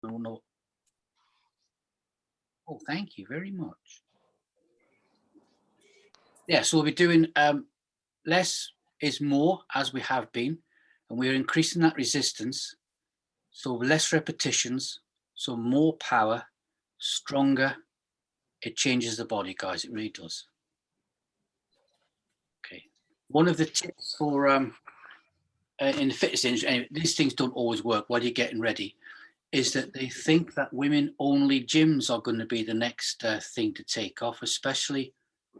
No, no. Oh, thank you very much. Yeah, so we'll be doing less is more, as we have been, and we're increasing that resistance. So less repetitions, so more power, stronger. It changes the body, guys. It really does. Okay. One of the tips for in the fitness industry, anyway, these things don't always work while you're getting ready, is that they think that women-only gyms are going to be the next thing to take off, especially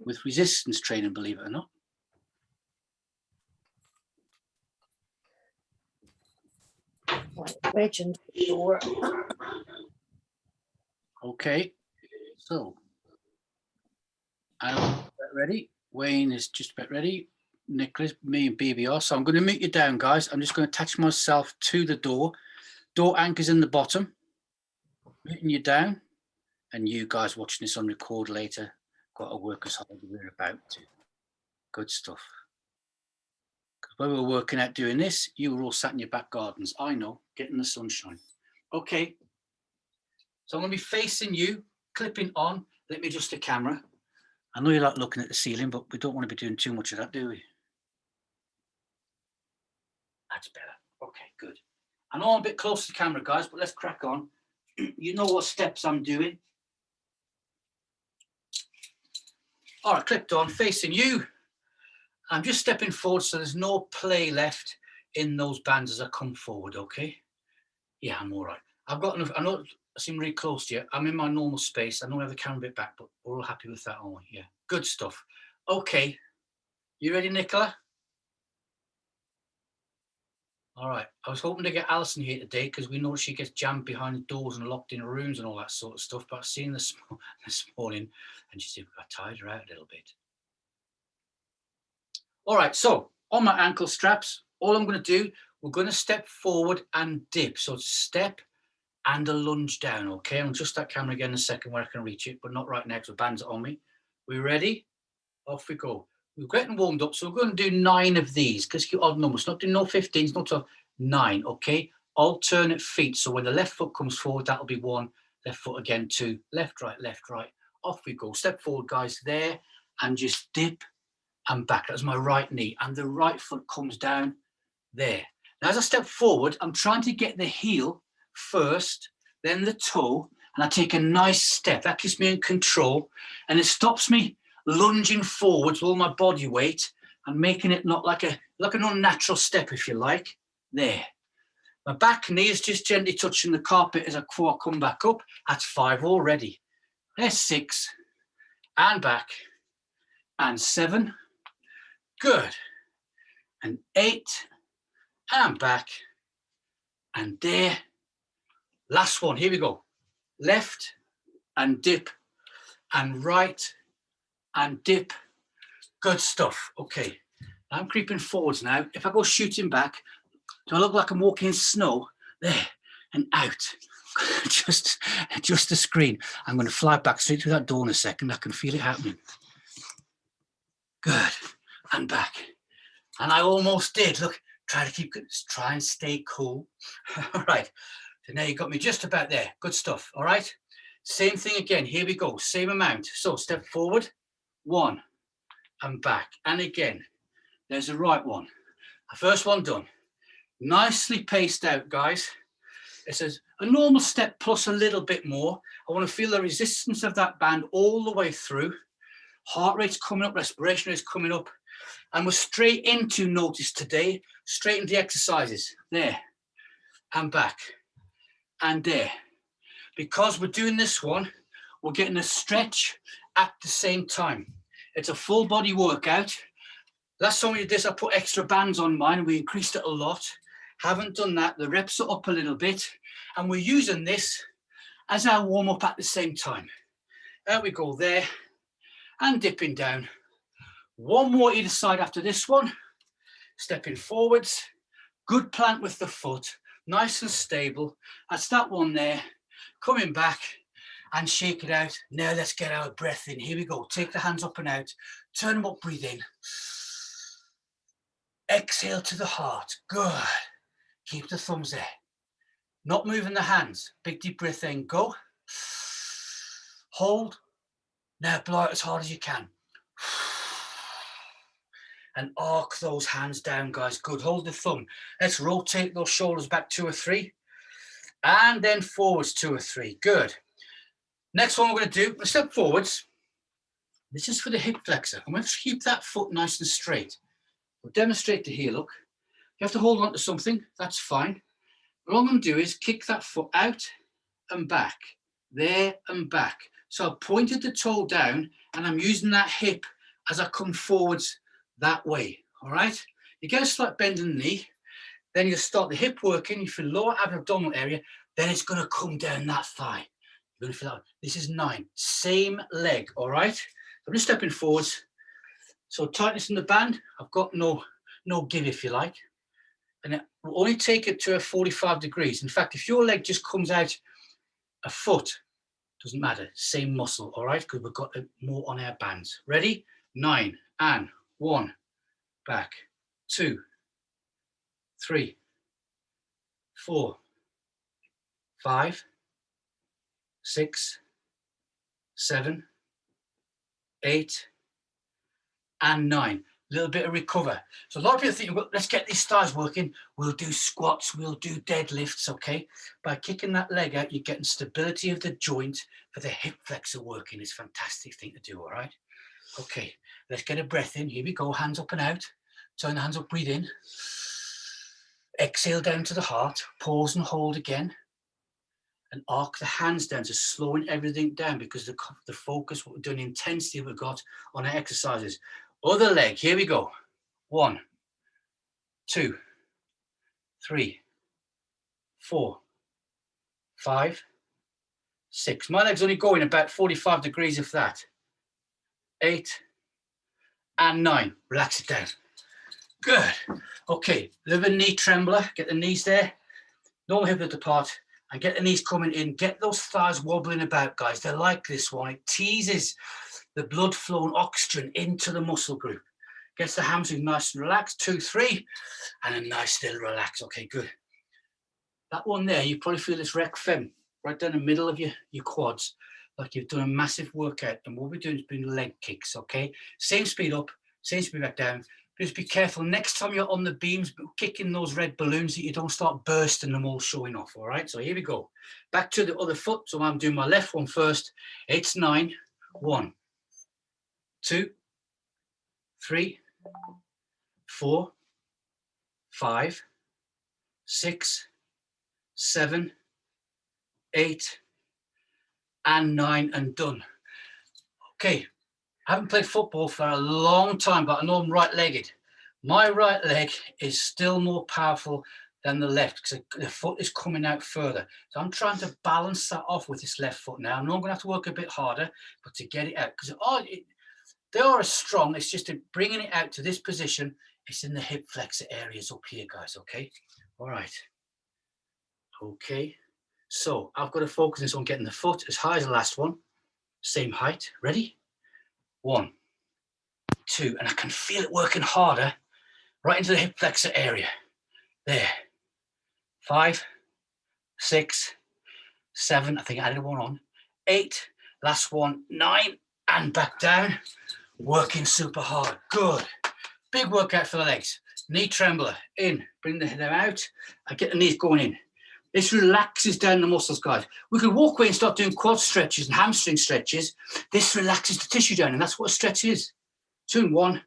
with resistance training, believe it or not. Legend, sure. Okay, so I'm ready. Wayne is just about ready. Nicholas, me and BBR. So I'm going to mute you down, guys. I'm just going to attach myself to the door. Door anchor's in the bottom. Muting you down. And you guys watching this on record later, got to work as hard as we're about to. Good stuff. Because when we were working out doing this, you were all sat in your back gardens. I know, getting the sunshine. Okay. So I'm going to be facing you, clipping on. Let me adjust the camera. I know you like looking at the ceiling, but we don't want to be doing too much of that, do we? That's better. Okay, good. I know I'm a bit close to the camera, guys, but let's crack on. You know what steps I'm doing. All right, clipped on, facing you. I'm just stepping forward so there's no play left in those bands as I come forward, okay? Yeah, I'm all right. I've got enough. I know I seem really close to you. I'm in my normal space. I know I have the camera a bit back, but we're all happy with that, aren't we? Yeah, good stuff. Okay, you ready, Nicola? All right. I was hoping to get Alison here today because we know she gets jammed behind doors and locked in rooms and all that sort of stuff. But I've seen this morning and she said we've got to tide her out a little bit. All right. So on my ankle straps, all I'm going to do, we're going to step forward and dip. So it's a step and a lunge down. Okay. I'll adjust that camera again in a second where I can reach it, but not right now because the band's on me. We ready? Off we go. We're getting warmed up, so we're going to do 9 of these because you odd numbers, not doing no 15s, not 12, 9, okay? Alternate feet. So when the left foot comes forward, that'll be 1, left foot again 2, left, right, off we go. Step forward, guys, there, and just dip and back. That's my right knee, and the right foot comes down there. Now, as I step forward, I'm trying to get the heel first, then the toe, and I take a nice step. That keeps me in control, and it stops me lunging forwards with all my body weight and making it not like an unnatural step, if you like. There. My back knee is just gently touching the carpet as I come back up. That's 5 already. There's 6. And back. And 7. Good. And 8. And back. And there. Last one. Here we go. Left and dip. And right and dip. Good stuff. Okay, I'm creeping forwards now. If I go shooting back, do I look like I'm walking in snow? There and out. just the screen. I'm going to fly back straight through that door in a second. I can feel it happening. Good. And back. And I almost did. Look, try and stay cool. All right. So now you got me just about there. Good stuff. All right. Same thing again. Here we go. Same amount. So step forward. 1. And back. And again, there's the right one. The first one done. Nicely paced out, guys. It says a normal step plus a little bit more. I want to feel the resistance of that band all the way through. Heart rate's coming up, respiration rate's coming up. And we're straight into, notice today, straight into the exercises. There. And back. And there. Because we're doing this one, we're getting a stretch at the same time. It's a full body workout. Last time we did this, I put extra bands on mine. We increased it a lot. Haven't done that. The reps are up a little bit. And we're using this as our warm up at the same time. There we go there. And dipping down. One more either side after this one. Stepping forwards. Good plant with the foot. Nice and stable. That's that one there. Coming back. And shake it out. Now let's get our breath in. Here we go. Take the hands up and out. Turn them up, breathe in. Exhale to the heart. Good. Keep the thumbs there. Not moving the hands. Big deep breath in, go. Hold. Now blow out as hard as you can. And arc those hands down, guys. Good. Hold the thumb. Let's rotate those shoulders back 2 or 3. And then forwards 2 or 3. Good. Next one we're going to do, let's step forwards. This is for the hip flexor. I'm going to keep that foot nice and straight. We'll demonstrate the heel, look. You have to hold on to something. That's fine. What I'm going to do is kick that foot out and back. There and back. So I've pointed the toe down and I'm using that hip as I come forwards that way. All right? You get a slight bend in the knee. Then you start the hip working. You feel lower abdominal area. Then it's going to come down that thigh. You're going to feel that. This is 9. Same leg. All right? I'm just stepping forwards. So tightness in the band. I've got no give, if you like. And it will only take it to a 45 degrees. In fact, if your leg just comes out a foot, doesn't matter, same muscle, all right? Because we've got more on our bands. Ready? 9, and 1, back, 2, 3, 4, 5, 6, 7, 8, and 9. A little bit of recover. So a lot of people think, well, let's get these thighs working. We'll do squats, we'll do deadlifts, okay? By kicking that leg out, you're getting stability of the joint for the hip flexor working. It's a fantastic thing to do, all right? Okay, let's get a breath in. Here we go, hands up and out. Turn the hands up, breathe in. Exhale down to the heart. Pause and hold again. And arc the hands down, so slowing everything down because the focus, what we're doing, the intensity we've got on our exercises. Other leg, here we go. 1, 2, 3, 4, 5, 6. My leg's only going about 45 degrees, if that. 8, and 9. Relax it down. Good. Okay, little knee trembler. Get the knees there. Normal hip width apart. And get the knees coming in. Get those thighs wobbling about, guys. They're like this one. It teases the blood flow and oxygen into the muscle group. Gets the hamstring nice and relaxed. 2, 3, and a nice little relax. Okay, good. That one there, you probably feel this rec fem right down the middle of your quads, like you've done a massive workout. And what we're doing is doing leg kicks, okay? Same speed up, same speed back down. Just be careful next time you're on the beams, kicking those red balloons that you don't start bursting them all showing off, all right? So here we go. Back to the other foot. So I'm doing my left one first. It's 9. 1, 2, 3, 4, 5, 6, 7, 8, and 9, and done. Okay, I haven't played football for a long time, but I know I'm right-legged. My right leg is still more powerful than the left because the foot is coming out further. So I'm trying to balance that off with this left foot now. I know I'm going to have to work a bit harder, but to get it out, because they are as strong. It's just bringing it out to this position. It's in the hip flexor areas up here, guys, okay? All right. Okay. So I've got to focus on getting the foot as high as the last one. Same height. Ready? 1, 2. And I can feel it working harder right into the hip flexor area. There. 5, 6, 7. I think I added one on. 8. Last one. 9. And back down. Working super hard. Good. Big workout for the legs. Knee trembler. In. Bring them out. I get the knees going in. This relaxes down the muscles, guys. We could walk away and start doing quad stretches and hamstring stretches. This relaxes the tissue down, and that's what a stretch is. 2 and 1,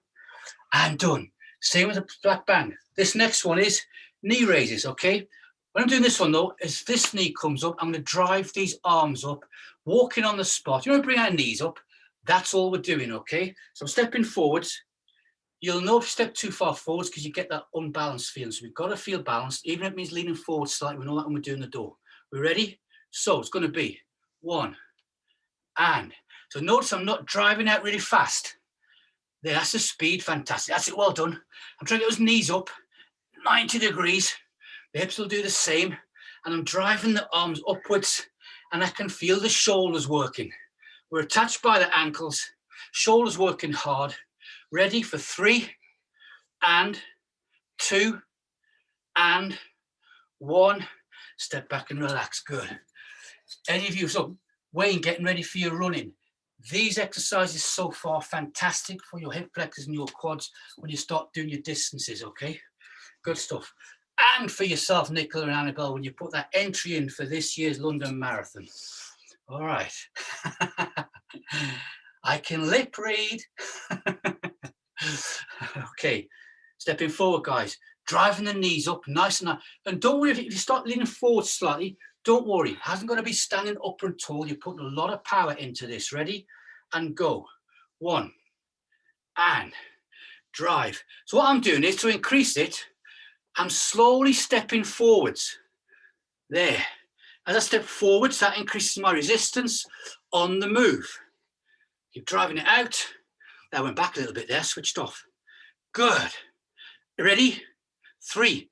and done. Same with the black band. This next one is knee raises, okay? When I'm doing this one, though, as this knee comes up, I'm going to drive these arms up, walking on the spot. You know, bring our knees up. That's all we're doing, okay? So I'm stepping forwards. You'll know if you step too far forwards because you get that unbalanced feeling. So we've got to feel balanced, even if it means leaning forward slightly. We know that when we're doing the door. We ready? So it's going to be 1, and. So notice I'm not driving out really fast. There, that's the speed. Fantastic. That's it. Well done. I'm trying to get those knees up 90 degrees. The hips will do the same. And I'm driving the arms upwards, and I can feel the shoulders working. We're attached by the ankles. Shoulders working hard. Ready for 3, and 2, and 1. Step back and relax. Good. Any of you, so Wayne, getting ready for your running. These exercises so far fantastic for your hip flexors and your quads when you start doing your distances, okay? Good stuff. And for yourself, Nicola and Annabelle, when you put that entry in for this year's London Marathon. All right. I can lip read. Okay, stepping forward, guys. Driving the knees up nice and high. And don't worry if you start leaning forward slightly. Don't worry. It hasn't got to be standing up and tall. You're putting a lot of power into this. Ready? And go. 1. And drive. So what I'm doing is to increase it, I'm slowly stepping forwards. There. As I step forwards, that increases my resistance on the move. Keep driving it out. That went back a little bit there, switched off. Good. Ready? 3.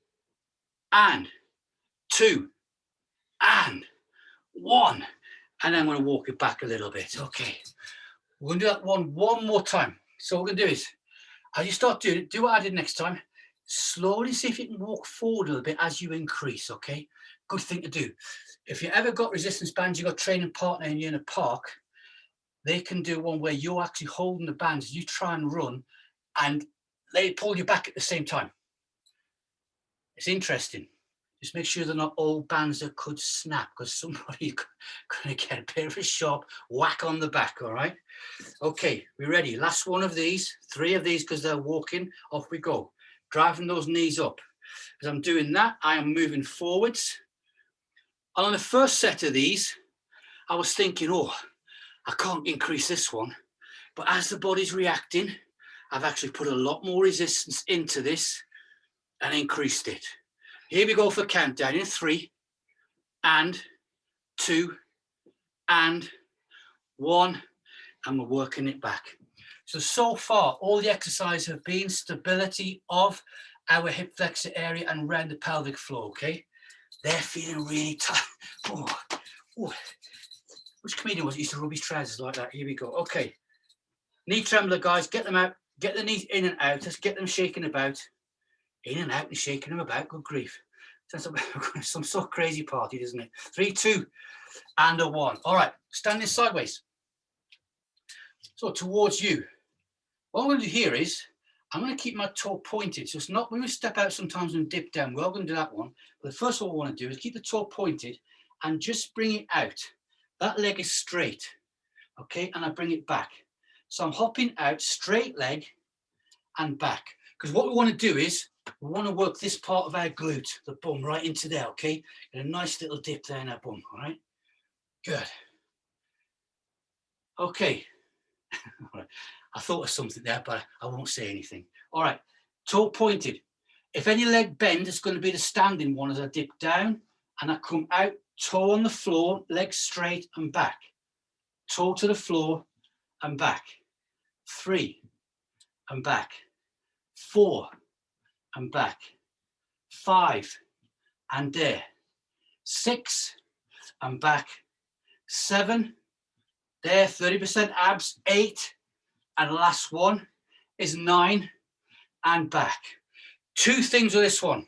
And 2. And 1. And then I'm going to walk it back a little bit. Okay. We're going to do that one more time. So what we're going to do is, as you start doing it, do what I did next time. Slowly see if you can walk forward a little bit as you increase, okay? Good thing to do. If you ever got resistance bands, you've got a training partner and you're in a park, they can do one where you're actually holding the bands, you try and run, and they pull you back at the same time. It's interesting. Just make sure they're not old bands that could snap, because somebody's going to get a bit of a sharp whack on the back, all right? Okay, we're ready. Last one of these, 3 of these, because they're walking. Off we go. Driving those knees up. As I'm doing that, I am moving forwards. And on the first set of these, I was thinking, oh, I can't increase this one. But as the body's reacting, I've actually put a lot more resistance into this and increased it. Here we go for countdown in 3, and 2, and 1, and we're working it back. So far, all the exercises have been stability of our hip flexor area and around the pelvic floor, okay? They're feeling really tight. Oh, oh. Which comedian was it used to rub his trousers like that? Here we go. Okay. Knee trembler, guys. Get them out. Get the knees in and out. Let's get them shaking about. In and out and shaking them about. Good grief. Sounds like some sort of crazy party, doesn't it? 3, 2, and a 1. All right. Standing sideways. So towards you. What I'm going to do here is I'm going to keep my toe pointed. So it's not when we step out sometimes and dip down. We're all going to do that one. But the first one we want to do is keep the toe pointed and just bring it out. That leg is straight. Okay. And I bring it back. So I'm hopping out, straight leg and back. Because what we want to do is we want to work this part of our glute, the bum, right into there. Okay. Get a nice little dip there in our bum. All right. Good. Okay. All right. I thought of something there, but I won't say anything. All right, toe pointed. If any leg bend, it's going to be the standing one as I dip down and I come out, toe on the floor, leg straight and back. Toe to the floor and back. 3 and back. 4 and back. 5 and there. 6 and back. 7, there, 30% abs. 8. And last one is 9 and back. 2 things with this one.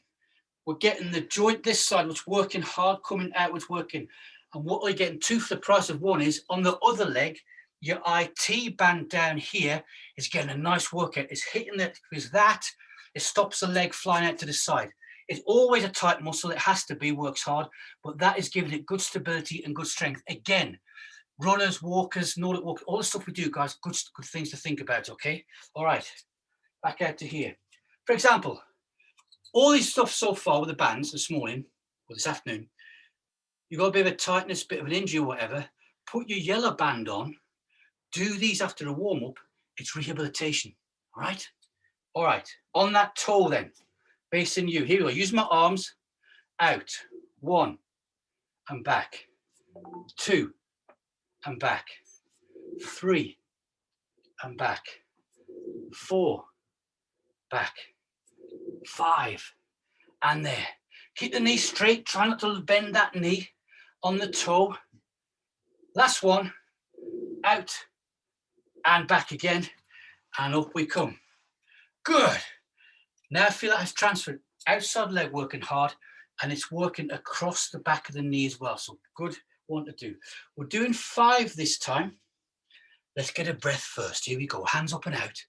We're getting the joint this side, which working hard, coming outwards working. And what we're getting 2 for the price of 1 is on the other leg, your IT band down here is getting a nice workout. It's hitting it because that, it stops the leg flying out to the side. It's always a tight muscle. It has to be, works hard, but that is giving it good stability and good strength. Again, runners, walkers, Nordic walk, all the stuff we do, guys, good things to think about, okay? All right, back out to here. For example, all this stuff so far with the bands this morning, or this afternoon, you've got a bit of a tightness, bit of an injury or whatever, put your yellow band on, do these after a warm-up, it's rehabilitation, all right? All right, on that toe then, facing you, here we go, use my arms, out, 1, and back, 2, and back, 3, and back, 4, back, 5, and there. Keep the knee straight, try not to bend that knee on the toe. Last one, out and back again, and up we come. Good. Now I feel like it's transferred. Outside leg working hard, and it's working across the back of the knee as well. So good one to do. We're doing 5 this time. Let's get a breath first. Here we go. Hands up and out.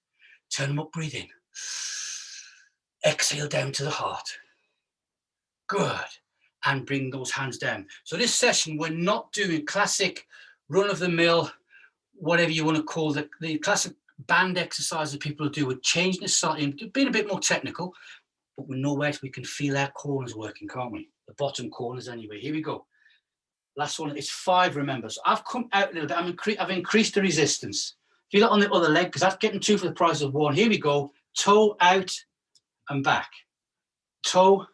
Turn them up, breathe in. Exhale down to the heart. Good. And bring those hands down. So this session, we're not doing classic run-of-the-mill, whatever you want to call the classic band exercise that people do. We're changing this slightly, being a bit more technical, but we know where we can feel our corners working, can't we? The bottom corners anyway. Here we go. Last one, it's 5, remember. So I've come out a little bit. I've increased the resistance. Feel it on the other leg, because that's getting 2 for the price of 1. Here we go. Toe out and back. Toe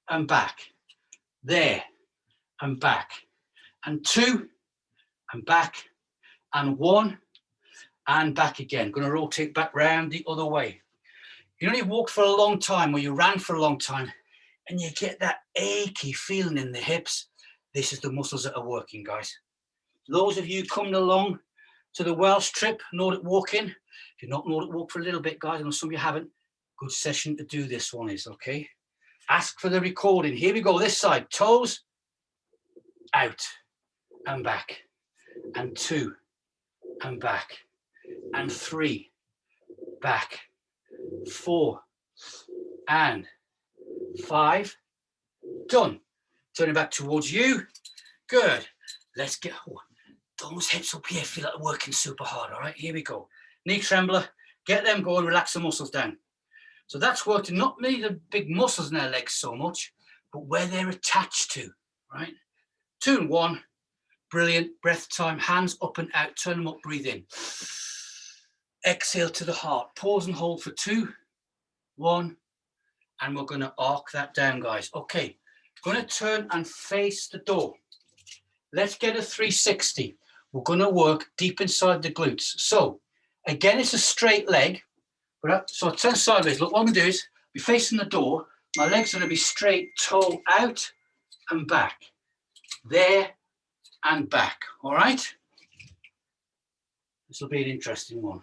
and back. There and back. And 2 and back. And 1 and back again. Going to rotate back round the other way. You know, you walked for a long time, or you ran for a long time, and you get that achy feeling in the hips. This is the muscles that are working, guys. Those of you coming along to the Welsh trip, Nordic walking, if you're not Nordic walk for a little bit, guys, I know some of you haven't, good session to do this one is, okay? Ask for the recording. Here we go, this side. Toes out and back. And 2 and back. And 3 back. 4 and 5. Done. Turning back towards you. Good. Let's get those hips up here feel like they're working super hard. All right, here we go. Knee trembler. Get them going. Relax the muscles down. So that's working not maybe the big muscles in their legs so much, but where they're attached to. Right. 2 and 1. Brilliant. Breath time. Hands up and out. Turn them up. Breathe in. Exhale to the heart. Pause and hold for 2, 1, and we're going to arc that down, guys. Okay. Going to turn and face the door. Let's get a 360. We're going to work deep inside the glutes. So again, it's a straight leg. So I turn sideways. Look, what I'm going to do is be facing the door. My legs are going to be straight, toe out and back. There and back. All right? This will be an interesting one.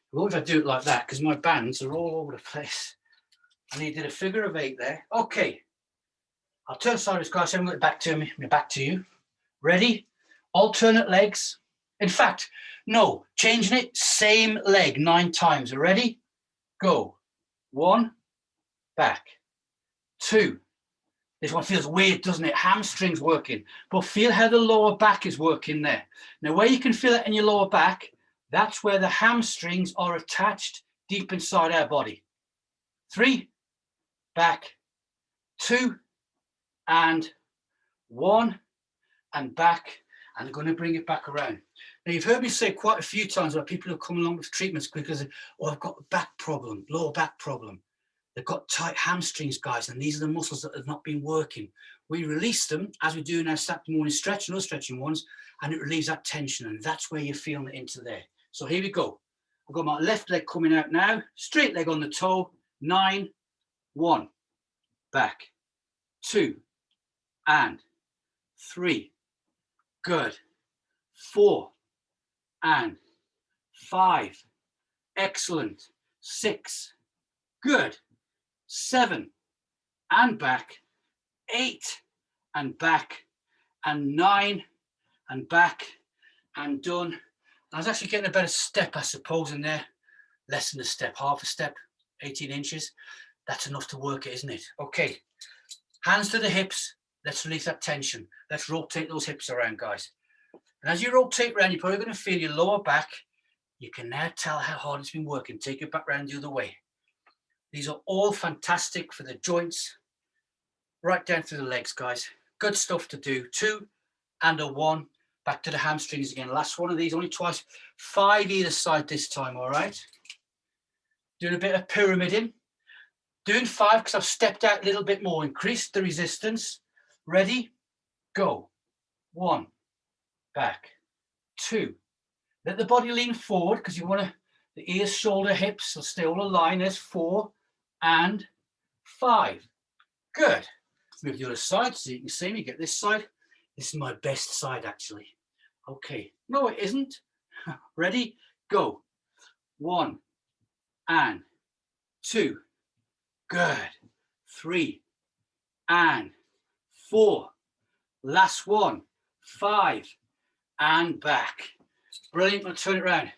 What if I do it like that? Because my bands are all over the place. And you did a figure of 8 there. Okay. I'll turn sideways, guys. I'm going back to me. Back to you. Ready? Alternate legs. In fact, no, changing it. Same leg 9 times. Ready? Go. 1, back. 2. This one feels weird, doesn't it? Hamstrings working. But feel how the lower back is working there. Now, where you can feel it in your lower back, that's where the hamstrings are attached deep inside our body. 3, back. 2, and 1, and back. And I'm going to bring it back around. Now, you've heard me say quite a few times where people have come along with treatments because, oh, I've got a back problem, lower back problem. They've got tight hamstrings, guys, and these are the muscles that have not been working. We release them, as we do in our Saturday morning stretch and other stretching ones, and it relieves that tension, and that's where you're feeling it into there. So here we go. I've got my left leg coming out now, straight leg on the toe, 9, 1, back, 2, and 3, good, 4, and 5, excellent, 6, good, 7, and back, 8, and back, and 9, and back, and done. I was actually getting a better step, I suppose, in there. Less than a step, half a step, 18 inches. That's enough to work it, isn't it? Okay, hands to the hips. Let's release that tension. Let's rotate those hips around, guys. And as you rotate around, you're probably going to feel your lower back. You can now tell how hard it's been working. Take it back around the other way. These are all fantastic for the joints, right down through the legs, guys. Good stuff to do. 2 and a 1. Back to the hamstrings again. Last one of these, only twice. 5 either side this time, all right? Doing a bit of pyramiding. Doing 5 because I've stepped out a little bit more. Increased the resistance. Ready? Go. 1. Back. 2. Let the body lean forward because you want to, the ears, shoulder, hips will stay all aligned. There's 4 and 5. Good. Move the other side so you can see me. Get this side. This is my best side, actually. Okay. No, it isn't. Ready? Go. 1 and 2. Good. 3 and 4, last one, 5, and back. Brilliant. I'll turn it around.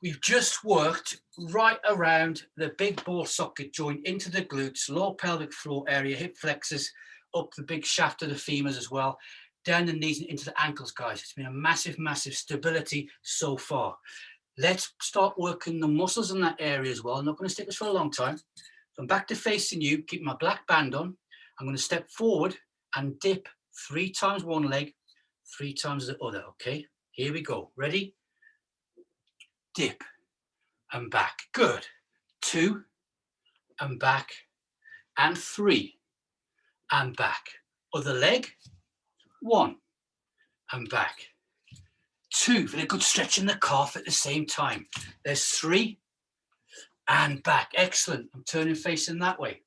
We've just worked right around the big ball socket joint into the glutes, lower pelvic floor area, hip flexors, up the big shaft of the femurs as well, down the knees and into the ankles, guys. It's been a massive, massive stability so far. Let's start working the muscles in that area as well. I'm not going to stick this for a long time. So I'm back to facing you, keep my black band on. I'm going to step forward and dip 3 times one leg, 3 times the other, okay? Here we go. Ready? Dip and back. Good. 2 and back, and 3 and back. Other leg. 1 and back. 2 for a good stretch in the calf at the same time. There's 3 and back. Excellent. I'm turning facing that way.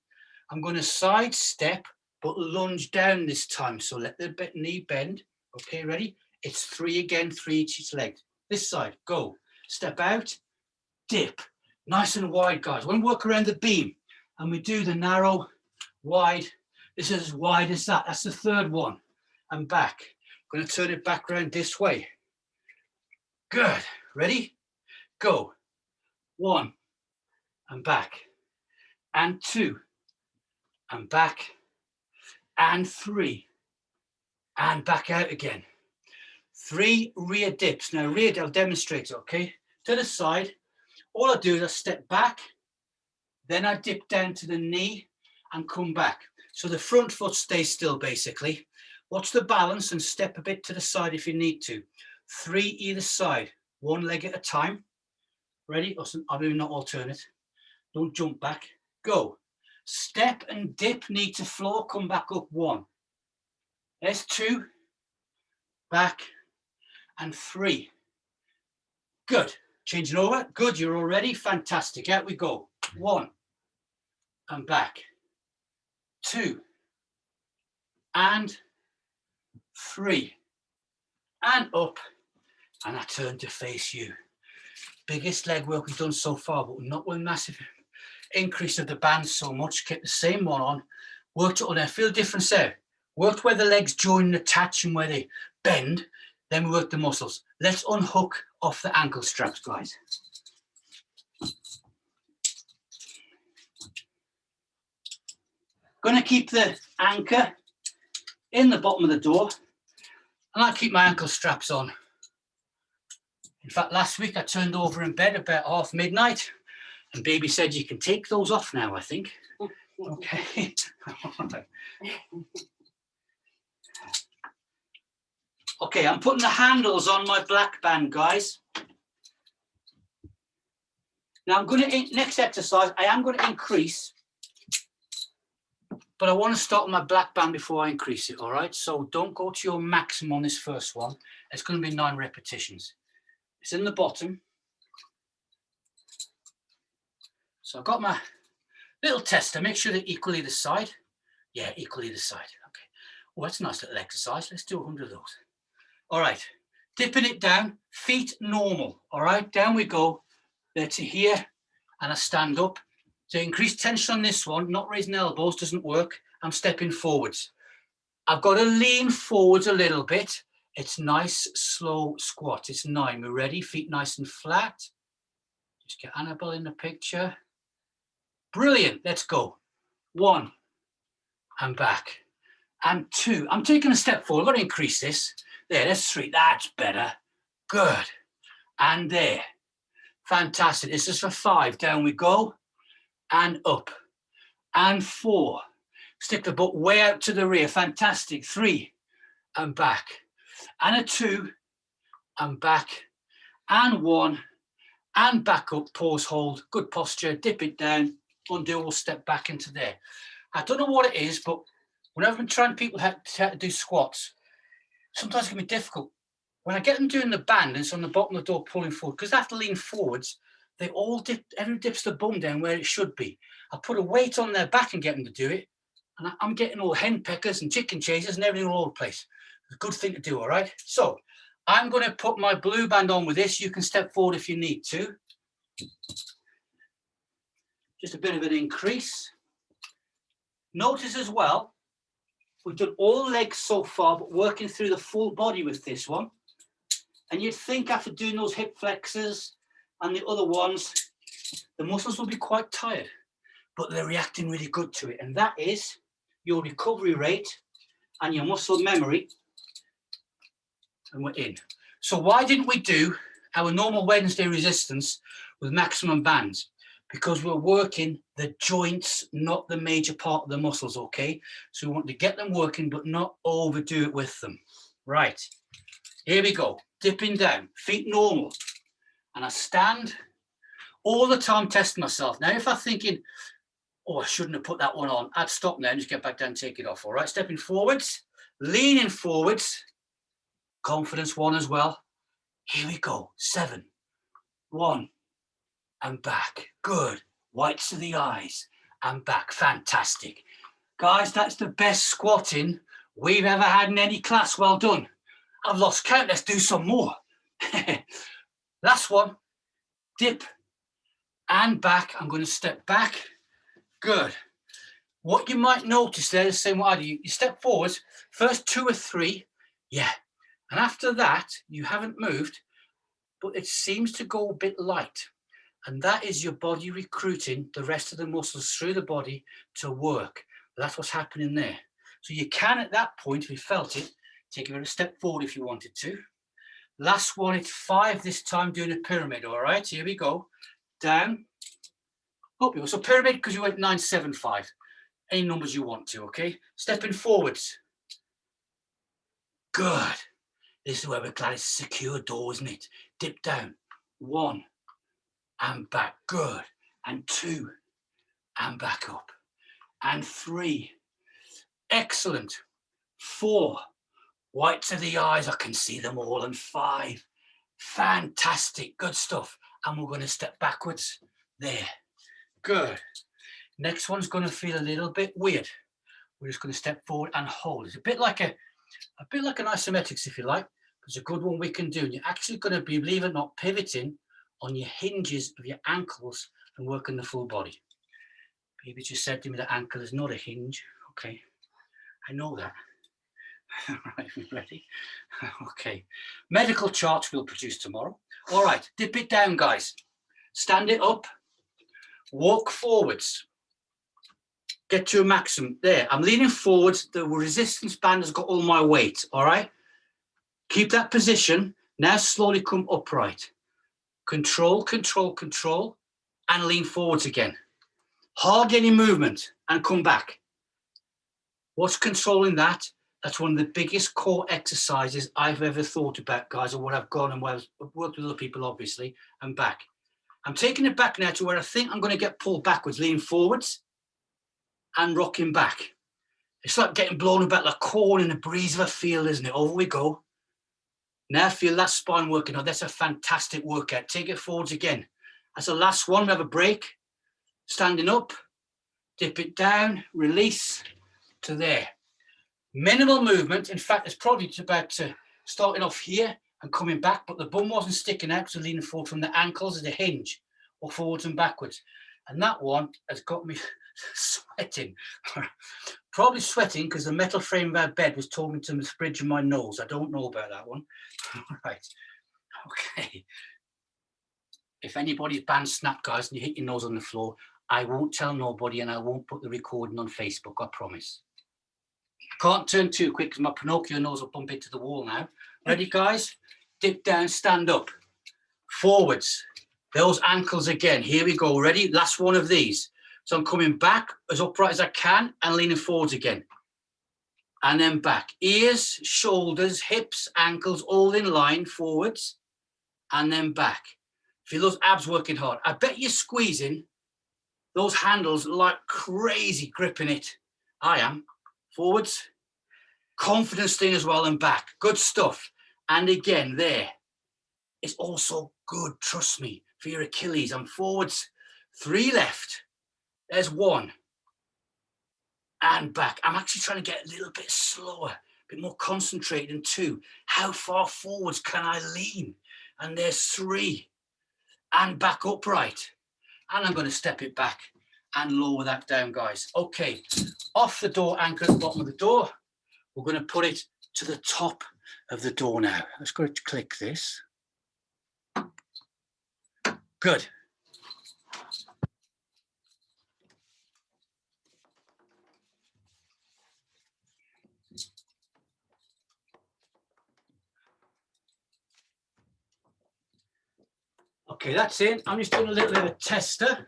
I'm going to side step but lunge down this time. So let the knee bend. Okay, ready? It's 3 again, 3 each leg. This side, go. Step out, dip. Nice and wide, guys. When we work around the beam and we do the narrow, wide, this is as wide as that. That's the 3rd one. And back. I'm going to turn it back around this way. Good. Ready? Go. 1 and back. And 2 and back. And 3 and back out again. 3 rear dips. Now rear, I'll demonstrate it, okay? To the side. All I do is I step back, then I dip down to the knee and come back. So the front foot stays still basically. Watch the balance and step a bit to the side if you need to. 3 either side, 1 leg at a time. Ready? I mean, not alternate. Don't jump back. Go. Step and dip, knee to floor, come back up 1. There's 2, back, and 3. Good. Changing over. Good. You're all ready. Fantastic. Out we go. 1 and back. 2 and 3 and up. And I turn to face you. Biggest leg work we've done so far, but not with massive increase of the band so much. Kept the same one on. Worked it on there. Feel the difference there. Worked where the legs join and attach and where they bend. Then we work the muscles. Let's unhook off the ankle straps, guys. Going to keep the anchor in the bottom of the door. And I keep my ankle straps on. In fact, last week I turned over in bed about half midnight and baby said, you can take those off now, I think. Okay. Okay, I'm putting the handles on my black band, guys. Now I'm going to, next exercise, I am going to increase, but I want to start with my black band before I increase it, all right? So don't go to your maximum on this first one. It's going to be 9 repetitions. It's in the bottom. So I've got my little tester. Make sure they're equally the side. Yeah, equally the side. Okay. Oh, that's a nice little exercise. Let's do 100 of those. All right. Dipping it down. Feet normal. All right. Down we go. There to here. And I stand up. To increase tension on this one, not raising elbows doesn't work. I'm stepping forwards. I've got to lean forwards a little bit. It's nice, slow squat. It's 9. We're ready. Feet nice and flat. Just get Annabelle in the picture. Brilliant. Let's go. 1 and back. And 2. I'm taking a step forward. I've got to increase this. There, that's 3. That's better. Good. And there. Fantastic. This is for 5. Down we go. And up. And 4. Stick the butt way out to the rear. Fantastic. 3 and back. And a 2 and back. And 1 and back up. Pause, hold. Good posture. Dip it down. Undo. We'll step back into there. I don't know what it is, but whenever I'm trying people how to do squats, sometimes it can be difficult. When I get them doing the band and it's on the bottom of the door pulling forward, because they have to lean forwards, they all dip, everyone dips the bum down where it should be. I put a weight on their back and get them to do it. And I'm getting all henpeckers and chicken chasers and everything all over the place. It's a good thing to do, all right? So I'm going to put my blue band on with this. You can step forward if you need to. Just a bit of an increase. Notice as well, we've done all legs so far, but working through the full body with this one. And you'd think after doing those hip flexors and the other ones, the muscles will be quite tired, but they're reacting really good to it. And that is your recovery rate and your muscle memory. And we're in. So why didn't we do our normal Wednesday resistance with maximum bands? Because we're working the joints, not the major part of the muscles, okay? So we want to get them working, but not overdo it with them. Right, here we go. Dipping down, feet normal. And I stand all the time testing myself. Now, if I'm thinking, oh, I shouldn't have put that one on, I'd stop now and just get back down and take it off, all right? Stepping forwards, leaning forwards. Confidence one as well. Here we go. 7, 1, and back. Good. Whites of the eyes and back. Fantastic. Guys, that's the best squatting we've ever had in any class. Well done. I've lost count. Let's do some more. Last one. Dip and back. I'm going to step back. Good. What you might notice there is the same what I do. You step forwards. First 2 or 3. Yeah. And after that, you haven't moved, but it seems to go a bit light. And that is your body recruiting the rest of the muscles through the body to work. That's what's happening there. So you can, at that point, if you felt it, take a step forward if you wanted to. Last one, it's 5 this time, doing a pyramid, all right? Here we go. Down. Up you go. So pyramid, because you went 9, 7, 5. Any numbers you want to, okay? Stepping forwards. Good. This is where we're glad it's a secure door, isn't it? Dip down. 1 and back. Good. And 2 and back up. And 3. Excellent. 4. Whites of the eyes. I can see them all. And 5. Fantastic. Good stuff. And we're going to step backwards. There. Good. Next one's going to feel a little bit weird. We're just going to step forward and hold. It's a bit like an isometrics, if you like. It's a good one we can do. And you're actually going to be, believe it or not, pivoting on your hinges of your ankles and working the full body. Baby just said to me that ankle is not a hinge. Okay, I know that. Right, we ready? Okay. Medical charts we'll produce tomorrow. All right, dip it down, guys. Stand it up. Walk forwards. Get to a maximum. There, I'm leaning forwards. The resistance band has got all my weight, all right? Keep that position. Now slowly come upright. Control, control, control, and lean forwards again. Hardly any movement, and come back. What's controlling that? That's one of the biggest core exercises I've ever thought about, guys, or what I've gone and where I've worked with other people, obviously, and back. I'm taking it back now to where I think I'm going to get pulled backwards, leaning forwards and rocking back. It's like getting blown about the corn in the breeze of a field, isn't it? Over we go. Now feel that spine working. Oh, that's a fantastic workout. Take it forwards again. That's the last one. We have a break. Standing up, dip it down, release to there. Minimal movement. In fact, it's probably about starting off here and coming back, but the bum wasn't sticking out, so leaning forward from the ankles as a hinge, or forwards and backwards. And that one has got me sweating. Probably sweating because the metal frame of our bed was talking to the bridge of my nose. I don't know about that one. Right. Okay. If anybody's band snapped, guys, and you hit your nose on the floor, I won't tell nobody and I won't put the recording on Facebook, I promise. Can't turn too quick because my Pinocchio nose will bump into the wall now. Ready, guys? Dip down, stand up. Forwards. Those ankles again. Here we go. Ready? Last one of these. So I'm coming back as upright as I can and leaning forwards again. And then back. Ears, shoulders, hips, ankles, all in line, forwards. And then back. Feel those abs working hard. I bet you're squeezing those handles like crazy, gripping it. I am. Forwards. Confidence thing as well and back. Good stuff. And again, there. It's also good, trust me, for your Achilles. I'm forwards. 3 left. There's 1. And back. I'm actually trying to get a little bit slower, a bit more concentrated. And 2, how far forwards can I lean? And there's 3. And back upright. And I'm going to step it back and lower that down, guys. Okay, off the door, anchor at the bottom of the door. we're going to put it to the top of the door now. Let's go to click this. Good. Okay, that's it. I'm just doing a little bit of a tester,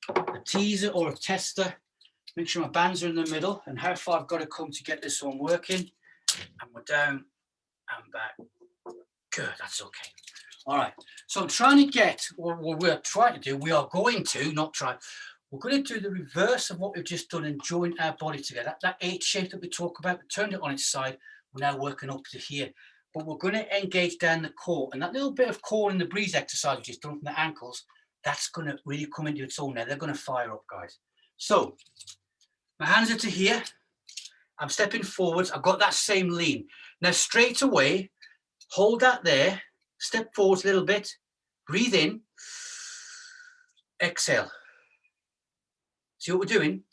a teaser or a tester. Make sure my bands are in the middle and how far I've got to come to get this one working. And we're down and back. Good, that's okay. All right, so I'm trying to get, or we're trying to do, we are going to, not try, we're going to do the reverse of what we've just done and join our body together. That H shape that we talk about, we turned it on its side, we're now working up to here. But we're going to engage down the core, and that little bit of core in the breeze exercise we just done from the ankles, that's going to really come into its own now. They're going to fire up, guys. So my hands are to here. I'm stepping forwards. I've got that same lean. Now straight away, hold that there. Step forwards a little bit. Breathe in. Exhale. See what we're doing?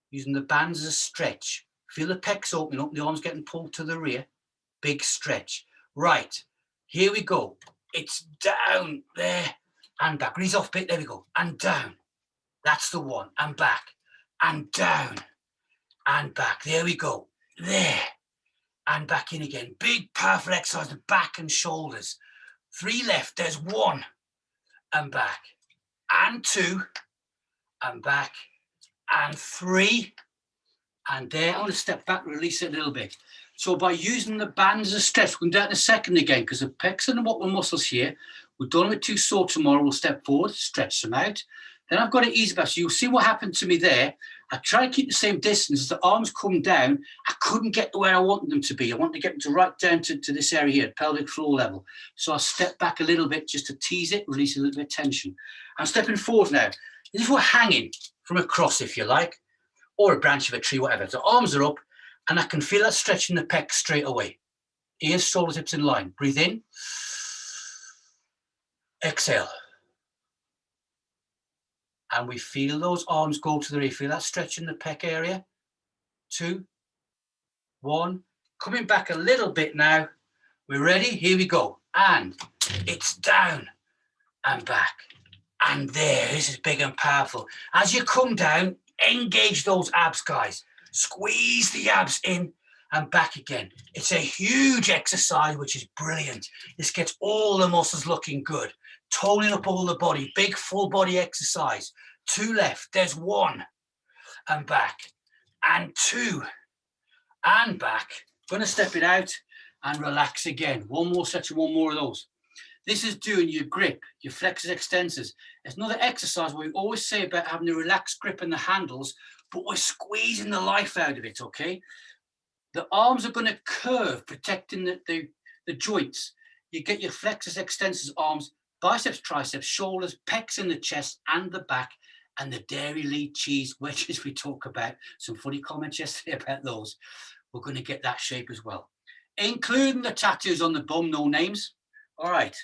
Using the bands as a stretch. Feel the pecs opening up, the arms getting pulled to the rear. Big stretch. Right, here we go. It's down there and back. Release off a bit. There we go. And down. That's the one. And back. And down. And back. There we go. There. And back in again. Big, powerful exercise. The back and shoulders. 3 left. There's 1. And back. And 2. And back. And 3. And there. I'm going to step back, release it a little bit. So by using the bands as a stretch, we'll do that in a second again, because the pecs and the bottom muscles here, we've done them too sore tomorrow. We'll step forward, stretch them out. Then I've got to ease back. So you'll see what happened to me there. I try to keep the same distance. As the arms come down, I couldn't get to where I wanted them to be. I wanted to get them to right down to this area here, pelvic floor level. So I'll step back a little bit just to tease it, release a little bit of tension. I'm stepping forward now. As if we're hanging from a cross, if you like, or a branch of a tree, whatever. The arms are up, and I can feel that stretch in the pecs straight away. Ears, shoulders, hips in line. Breathe in. Exhale. And we feel those arms go to the rear. Feel that stretch in the pec area. 2, 1. Coming back a little bit now. We're ready? Here we go. And it's down and back. And there. This is big and powerful. As you come down, engage those abs, guys. Squeeze the abs in and back again. It's a huge exercise, which is brilliant. This gets all the muscles looking good. Toning up all the body. Big full body exercise. 2 left. There's 1. And back. And 2. And back. Going to step it out and relax again. 1 more section, 1 more of those. This is doing your grip, your flexors, extensors. It's another exercise where we always say about having a relaxed grip in the handles, but we're squeezing the life out of it, okay? The arms are going to curve, protecting the joints. You get your flexors, extensors, arms, biceps, triceps, shoulders, pecs in the chest and the back, and the dairy, lead, cheese, wedges we talk about. Some funny comments yesterday about those. We're going to get that shape as well, including the tattoos on the bum, no names. All right.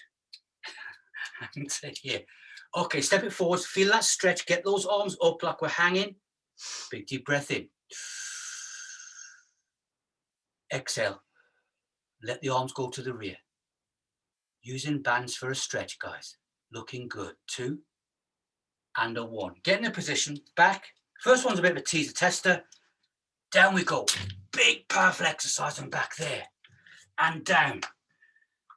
Here. Okay, step it forward. Feel that stretch. Get those arms up like we're hanging. Big deep breath in. Exhale. Let the arms go to the rear. Using bands for a stretch, guys. Looking good. 2 and a 1. Get in a position. Back. First one's a bit of a teaser tester. Down we go. Big powerful exercise and back there. And down.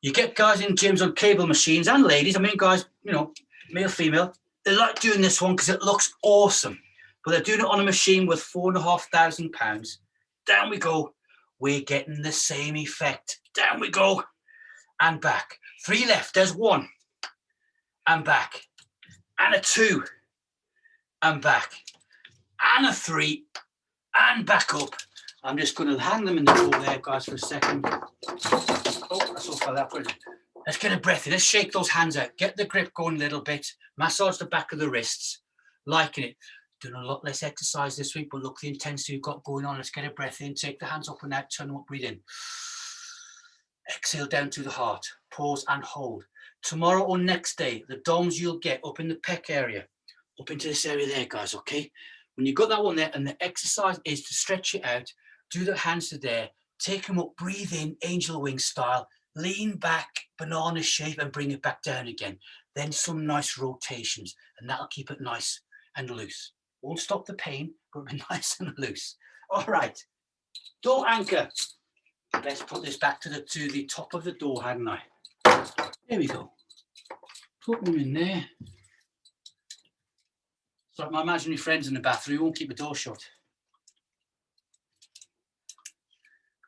You get guys in gyms on cable machines, and ladies, I mean guys, you know, male, female, they like doing this one because it looks awesome. But they're doing it on a machine with £4,500. Down we go. We're getting the same effect. Down we go. And back. 3 left. There's 1. And back. And a 2. And back. And a 3. And back up. I'm just going to hang them in the floor there, guys, for a second. Oh, that's all fell out. Let's get a breath in. Let's shake those hands out. Get the grip going a little bit. Massage the back of the wrists. Liking it. Doing a lot less exercise this week, but look the intensity you've got going on. Let's get a breath in. Take the hands up and out. Turn them up. Breathe in. Exhale down to the heart. Pause and hold. Tomorrow or next day, the DOMs you'll get up in the pec area. Up into this area there, guys, okay? When you've got that one there, and the exercise is to stretch it out, do the hands to there, take them up, breathe in, angel wing style, lean back, banana shape, and bring it back down again. Then some nice rotations, and that'll keep it nice and loose. Won't stop the pain, but be nice and loose. All right, door anchor. Let's put this back to the top of the door, hadn't I? There we go. Put them in there. So my imaginary friends in the bathroom won't keep the door shut.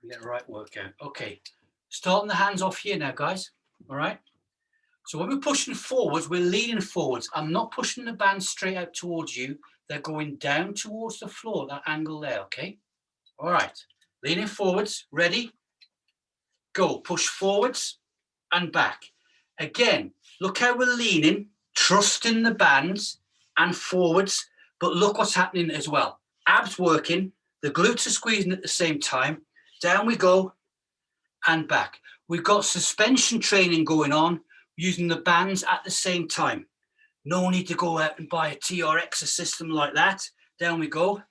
We get the right work out. Okay, starting the hands off here now, guys. All right. So when we're pushing forwards, we're leaning forwards. I'm not pushing the band straight out towards you. They're going down towards the floor, that angle there, okay? All right, leaning forwards, ready? Go, push forwards and back. Again, look how we're leaning, trusting the bands and forwards, but look what's happening as well. Abs working, the glutes are squeezing at the same time. Down we go and back. We've got suspension training going on, using the bands at the same time. No need to go out and buy a TRX system like that. Down we go.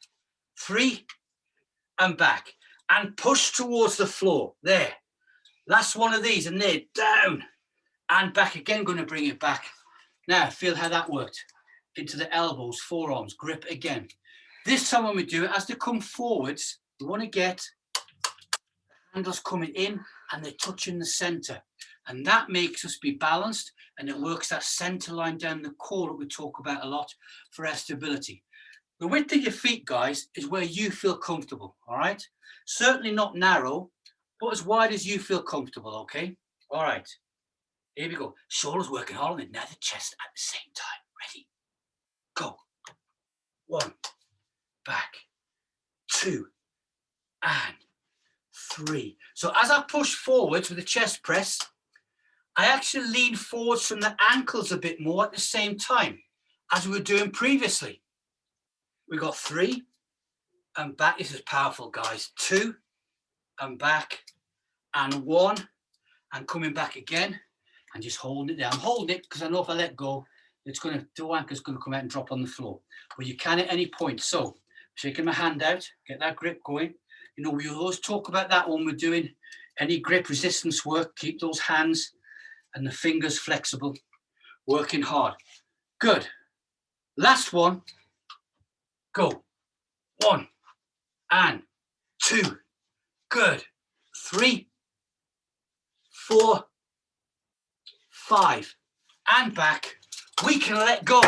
3 and back. And push towards the floor. There. Last one of these and there. Down and back again. Going to bring it back. Now, feel how that worked. Into the elbows, forearms, grip again. This time when we do it, as they come forwards, we want to get the handles coming in and they're touching the center. And that makes us be balanced, and it works that center line down the core that we talk about a lot for our stability. The width of your feet, guys, is where you feel comfortable, all right? Certainly not narrow, but as wide as you feel comfortable, okay? All right, here we go. Shoulders working hard on it, now the chest at the same time. Ready? Go. 1, back, 2, and 3. So as I push forwards with the chest press, I actually lean forwards from the ankles a bit more at the same time as we were doing previously. We got 3 and back. This is powerful, guys. 2 and back and 1 and coming back again and just holding it there. I'm holding it because I know if I let go, it's going to, the anchor's going to come out and drop on the floor. But you can at any point. So shaking my hand out, get that grip going. You know, we always talk about that when we're doing any grip resistance work. Keep those hands and the fingers flexible, working hard. Good. Last one. Go. 1 and 2. Good. 3, 4, 5 and back. We can let go.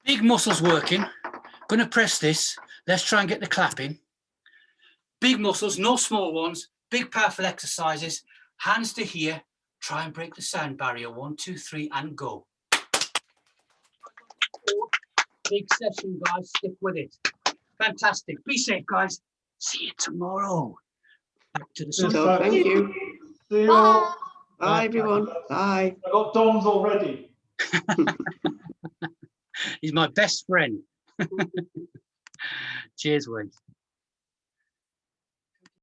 Big muscles working. Gonna press this. Let's try and get the clapping. Big muscles, no small ones. Big powerful exercises. Hands to here. Try and break the sound barrier. 1, 2, 3 and go. Big session, guys. Stick with it. Fantastic. Be safe, guys. See you tomorrow. Back to the sun. So, thank you. See you all. Bye, everyone. Bye. I got Dom's already. He's my best friend. Cheers, Wayne.